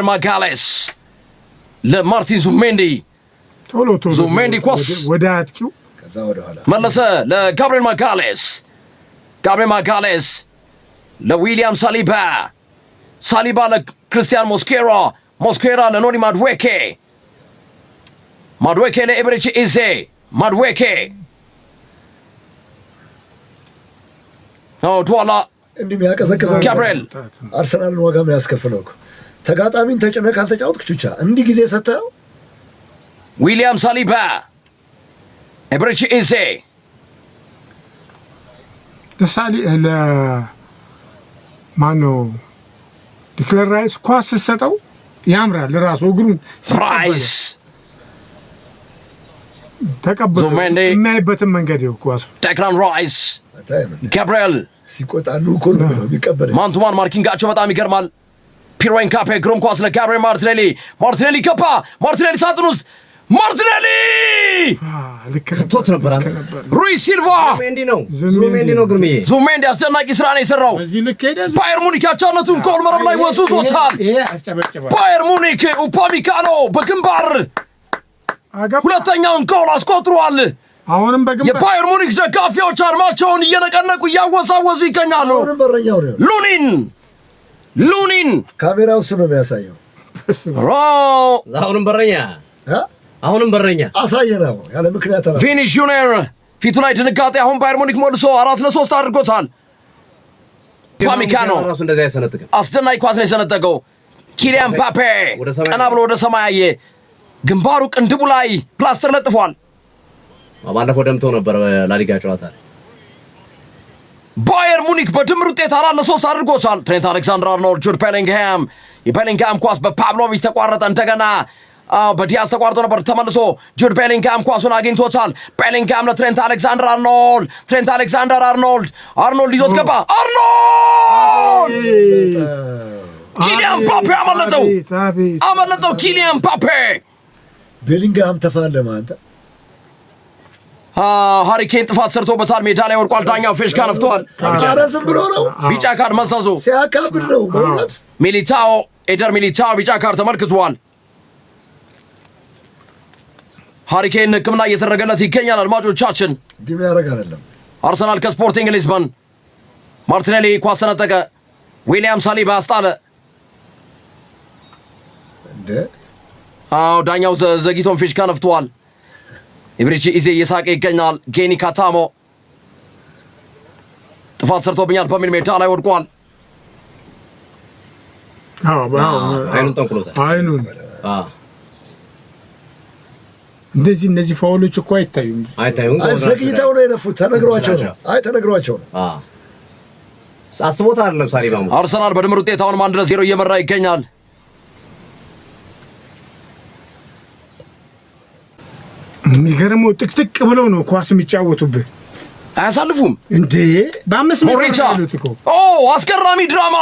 ማጋሌስ ለማርቲን ዙሜንዲ ዙሜንዲ ኳስ ወደ አጥቂው ከዛ ወደ ኋላ መለሰ ለጋብሪኤል ማጋሌስ ለዊሊያም ሳሊባ ለክርስቲያን ሞስኬራ ለኖኒ ማድዌኬ ለኤብሬቺ ኢዜ ማድዌኬ ዱዋላ እንዲህ ያቀዘቀዘው ጋብሪኤል አርሰናልን ዋጋ የሚያስከፍለው ተጋጣሚን ተጭነህ ካልተጫወትክ ብቻ እንዲህ ጊዜ ሰጠው። ዊሊያም ሳሊባ ኤብሬቺ ኢዜ ማነው ዲክለር ራይስ ኳስ ስትሰጠው ያምራል። ራሱ እግሩን ራይስ ተቀበለ የሚያይበትን መንገድ ይኸው ኳሱ ዴክላን ራይስ ጋብሪኤል ሲቆጣኑ እኮ ነው ብለው የሚቀበለው ማንቱማን ማርኪንጋቸው በጣም ይገርማል። ፒሮ ኢንካፔ ግሩም ኳስ ለጋብሪኤል ማርቲኔሊ ከፓ ማርቲኔሊ ሳጥን ውስጥ ከቶት ነበር። ሩይ ሲልቫ ዙሜንዲ አስደናቂ ስራ ነው የሰራው። ባየር ሙኒክ ያቻነቱን ጎል መረብ ላይ ወስውሶታል። ባየር ሙኒክ ኡፓሚካኖ በግንባር ሁለተኛውን ጎል አስቆጥሯል። አሁንም በግንባር የባየር ሙኒክ ደጋፊዎች አርማቸውን እየነቀነቁ እያወዛወዙ ይገኛሉ። ሉኒን ካሜራው እሱ ነው የሚያሳየው። አሁንም በረኛ አሳየነው ያለ ምክንያት አላ ቪኒ ጁኒየር ፊቱ ላይ ድንጋጤ። አሁን ባየር ሙኒክ መልሶ 4-3 አድርጎታል። ፓሚካኖ ራሱ እንደዛ ያሰነጥቀ አስደናቂ ኳስ ነው የሰነጠቀው። ኪሊያን ምባፔ ቀና ብሎ ወደ ሰማይ አየ። ግንባሩ ቅንድቡ ላይ ፕላስተር ለጥፏል። ባለፈው ደምቶ ነበር ላሊጋ ጨዋታ ላይ። ባየር ሙኒክ በድምር ውጤት 4-3 አድርጎታል። ትሬንት አሌክሳንደር-አርኖልድ፣ ጁድ ቤሊንግሃም። የቤሊንግሃም ኳስ በፓቭሎቪች ተቋረጠ። እንደገና በዲያዝ ተቋርጦ ነበር። ተመልሶ ጁድ ቤሊንግሃም ኳሱን አግኝቶታል። ቤሊንግሃም ለትሬንት አሌክሳንደር-አርኖልድ። ትሬንት አሌክሳንደር-አርኖልድ ይዞት ገባ። ኪሊያን ምባፔ አመለጠው። ኪሊያን ምባፔ ቤሊንግሃም ተፋለመ። አንተ ሃሪኬን ጥፋት ሰርቶበታል። ሜዳ ላይ ወድቋል። ዳኛው ፌሽካ ነፍተዋል። ኧረ ዝም ብሎ ነው። ቢጫ ካርድ መዘዙ። ሲያካብድ ነው በእውነት። ኤደር ሚሊታኦ ቢጫ ካርድ ተመልክቷል። ሃሪኬን ሕክምና እየተደረገለት ይገኛል። አድማጮቻችን እንዲህ ያደርግ አይደለም። አርሰናል ከስፖርቲንግ ሊዝበን። ማርቲኔሊ ኳስ ተነጠቀ። ዊሊያም ሳሊባ አስጣለ። እንደ ዳኛው ዘግይቶን ፊሽካ ነፍተዋል። ኢብሪቺ ኢዜ እየሳቀ ይገኛል። ጌኒ ካታሞ ጥፋት ሰርቶብኛል በሚል ሜዳ ላይ ወድቋል። አይኑን ጠንቁሎታል። አይኑን እነዚህ ፋውሎች እኮ አይታዩም። ዘግይተው ነው የነፉት። ተነግሯቸው ነው። አስቦት አይደለም። ሳሊባ አርሰናል በድምር ውጤት አሁን 1-0 እየመራ ይገኛል። የሚገርመው ጥቅጥቅ ብለው ነው ኳስ የሚጫወቱብህ። አያሳልፉም እንዴ! በአምስት ሞሪቻ አስገራሚ ድራማ።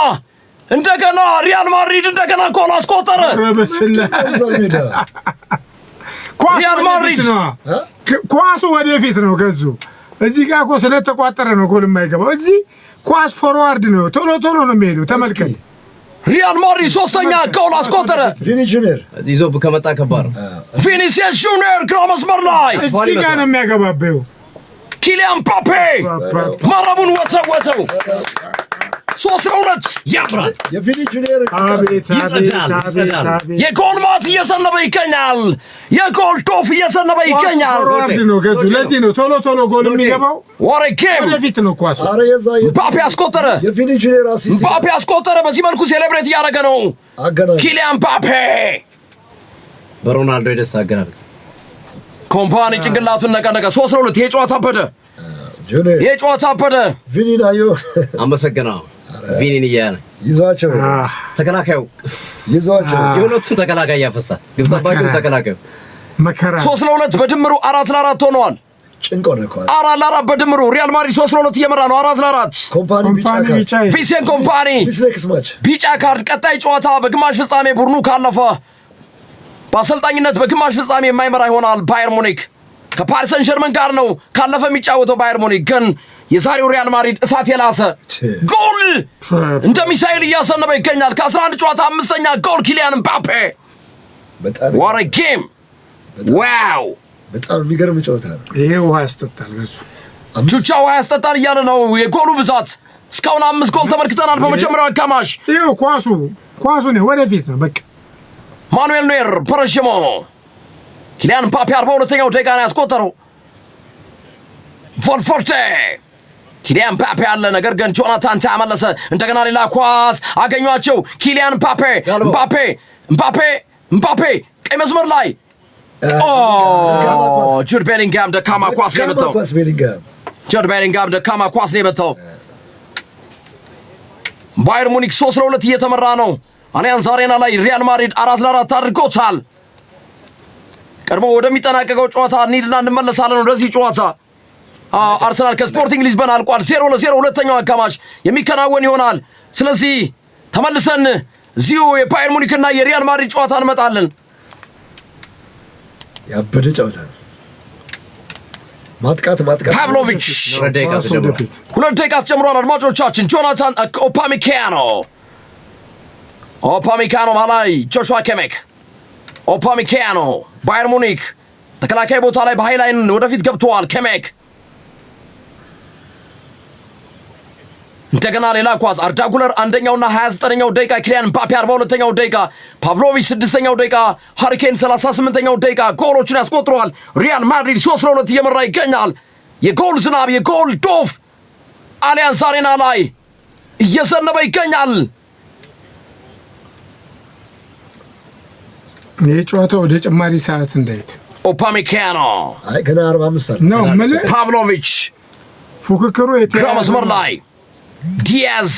እንደገና ሪያል ማድሪድ እንደገና ጎል አስቆጠረ። ሪያል ማድሪድ ኳሱ ወደፊት ነው ገዙ። እዚህ ጋር እኮ ስለተቋጠረ ነው ጎል የማይገባው። እዚህ ኳስ ፎርዋርድ ነው፣ ቶሎ ነው የሚሄዱ። ተመልከት። ሪያል ማድሪድ ሶስተኛ ጎል አስቆጠረ። ቪኒ ጁኒየር እዚህ ዞብ ከመጣ ከባድ ነው። ቪኒሲየስ ጁኒየር ግራ መስመር ላይ እዚህ ጋር ነው የሚያገባበው። ኪሊያን ምባፔ መረቡን ወሰወሰው። 3-2 ያምራል። የቪኒ ጁኒየር ይጸዳል። የጎል ማት እየሰነበ ይገኛል። የጎል ዶፍ እየሰነበ ይገኛል። ፎርዋርድ ነው ገዙ። ለዚህ ነው ቶሎ ጎል የሚገባው። ወረኬም ወደፊት ነው ኳሱ። ምባፔ አስቆጠረ። የቪኒ ጁኒየር አሲስት ምባፔ አስቆጠረ። በዚህ መልኩ ሴሌብሬት እያደረገ ነው ኪሊያን ምባፔ። በሮናልዶ የደስ አገላለጽ ኮምፓኒ ጭንቅላቱን ነቀነቀ። 3-2 የጨዋታ አበደ። ቪኒን አዮ አመሰግናለሁ። ቪኒን እያለ ይዟቸው ተከላካዩ የሁለቱም ተከላካይ ያፈሳል። ግብ ጠባቂው ተከላካዩ መከራ 3-2 በድምሩ 4-4 ሆነዋል። ጭንቆ ነው እኮ 4-4 በድምሩ ሪያል ማድሪድ 3-2 እየመራ ነው። 4-4 ኮምፓኒ ቢጫ ቪሴን ኮምፓኒ ቢጫ ካርድ። ቀጣይ ጨዋታ በግማሽ ፍጻሜ ቡድኑ ካለፈ በአሰልጣኝነት በግማሽ ፍጻሜ የማይመራ ይሆናል። ባየር ሙኒክ ከፓሪስ ሰን ዠርመን ጋር ነው ካለፈ የሚጫወተው። ባየር ሙኒክ ግን የዛሬው ሪያል ማድሪድ እሳት የላሰ ጎል እንደ ሚሳኤል እያሰነበ ይገኛል። ከ11 ጨዋታ 5ኛ ጎል ኪሊያን ምባፔ። ዋት አ ጌም! ዋው! በጣም የሚገርም ጨዋታ ነው። ይሄ ውሃ ያስጠጣል ገዙ። ቹቻ ውሃ ያስጠጣል እያለ ነው። የጎሉ ብዛት እስካሁን 5 ጎል ተመልክተናል በመጀመሪያው አጋማሽ። ይሄው ኳሱ ነው ወደፊት ነው በቃ። ማኑኤል ኖየር በረሽሞ ኪሊያን ምባፔ 42ኛው ደቂቃ ነው ያስቆጠረው። ቮልፎርቴ ኪሊያን ምባፔ አለ። ነገር ግን ጆናታን ተመለሰ። እንደገና ሌላ ኳስ አገኟቸው። ኪሊያን ምባፔ ቀይ መስመር ላይ ጁድ ቤሊንግሃም ደካማ ኳስ ነው የመታው። ባየር ሙኒክ 3-2 እየተመራ ነው። አሊያንዝ አሬና ላይ ሪያል ማድሪድ 4-4 አድርጎታል። ቀድሞ ወደሚጠናቀቀው ጨዋታ እንሂድና እንመለሳለን። ወደዚህ ጨዋታ አርሰናል ከስፖርቲንግ ሊዝበን አልቋል። 0-0 ሁለተኛው አጋማሽ የሚከናወን ይሆናል። ስለዚህ ተመልሰን እዚሁ የባየር ሙኒክና የሪያል ማድሪድ ጨዋታ እንመጣለን። ያበደ ጨዋታ ነው። ማጥቃት ፓቭሎቪች 2 ደቂቃ ተጨምሯል። አድማጮቻችን ጆናታን ኦፓሚካኖ ማላይ ጆሹዋ ኬሜክ ኦፓሚካኖ ባየር ሙኒክ ተከላካይ ቦታ ላይ በሃይላይን ወደፊት ገብተዋል። ከሜክ እንደገና ሌላ ኳስ አርዳ ጉለር አንደኛውና 29ኛው ደቂቃ፣ ኪሊያን ምባፔ 42ኛው ደቂቃ፣ ፓቭሎቪች 6ኛው ደቂቃ፣ ሃሪኬን 38ኛው ደቂቃ ጎሎቹን ያስቆጥረዋል። ሪያል ማድሪድ 3-2 እየመራ ይገኛል። የጎል ዝናብ የጎል ዶፍ አሊያንስ አሬና ላይ እየዘነበ ይገኛል። የጨዋታ ወደ ጭማሪ ሰዓት እንዳይት ኦፓሜካኖ አይ ገና 45 ሰዓት ነው ማለት ፓቭሎቪች ፉክክሩ ግራ መስመር ላይ ዲያዝ፣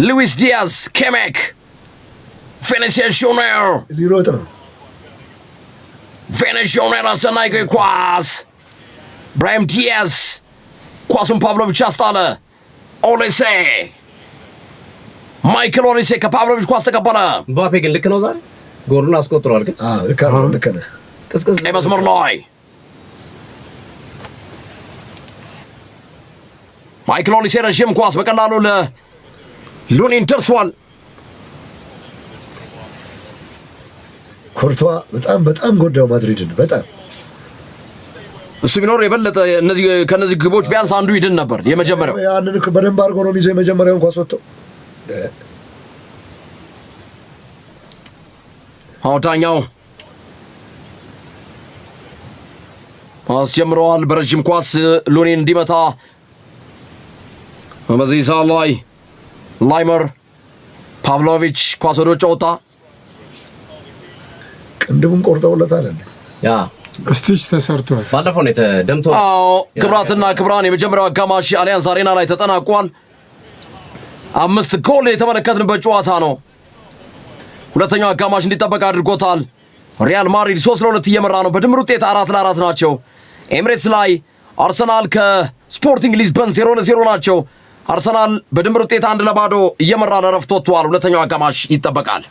ሉዊስ ዲያዝ፣ ኬሜክ፣ ቪኒሲየስ ጁኒየር ሊሮጥ ነው። ቪኒሲየስ ጁኒየር አስደናቂ ኳስ፣ ብራሂም ዲያዝ ኳሱን ፓቭሎቪች አስጣለ። ኦሌሴ ማይክል ኦሌሴ ከፓቭሎቪች ኳስ ተቀበለ። ምባፔ ግን ልክ ነው ዛሬ ጎሉን አስቆጥሯል። ግን ልክ ነህ። ቅስቅስ ቀይ መስመር ላይ ማይክል ኦሊሴ ረዥም ኳስ በቀላሉ ለሉኒን ደርሷል። ኮርቷ በጣም ጎዳው ማድሪድን በጣም እሱ ቢኖር የበለጠ ከነዚህ ግቦች ቢያንስ አንዱ ይድን ነበር። የመጀመሪያው ያንን በደንብ አድርጎ ነው ይዘው የመጀመሪያውን ኳስ ወጥተው ዳኛው ኳስ ጀምረዋል። በረዥም ኳስ ሉኒን እንዲመታ በዚህ ሰዓት ላይ ላይመር ፓቭሎቪች ኳስ ወደ ውጭ ወጣ። ቅንድቡን ቆርጠውለታል። ያ ስቲች ተሰርቷል። ባለፈው ነው ተደምቶ። ክብራትና ክብራን የመጀመሪያው አጋማሽ አሊያንስ አሬና ላይ ተጠናቋል። 5 ጎል የተመለከትንበት ጨዋታ ነው። ሁለተኛው አጋማሽ እንዲጠበቅ አድርጎታል። ሪያል ማድሪድ 3-2 እየመራ ነው። በድምር ውጤት 4-4 ናቸው። ኤምሬትስ ላይ አርሰናል ከስፖርቲንግ ሊዝበን 0-0 ናቸው። አርሰናል በድምር ውጤት 1-0 እየመራ ለረፍት ወጥቷል። ሁለተኛው አጋማሽ ይጠበቃል።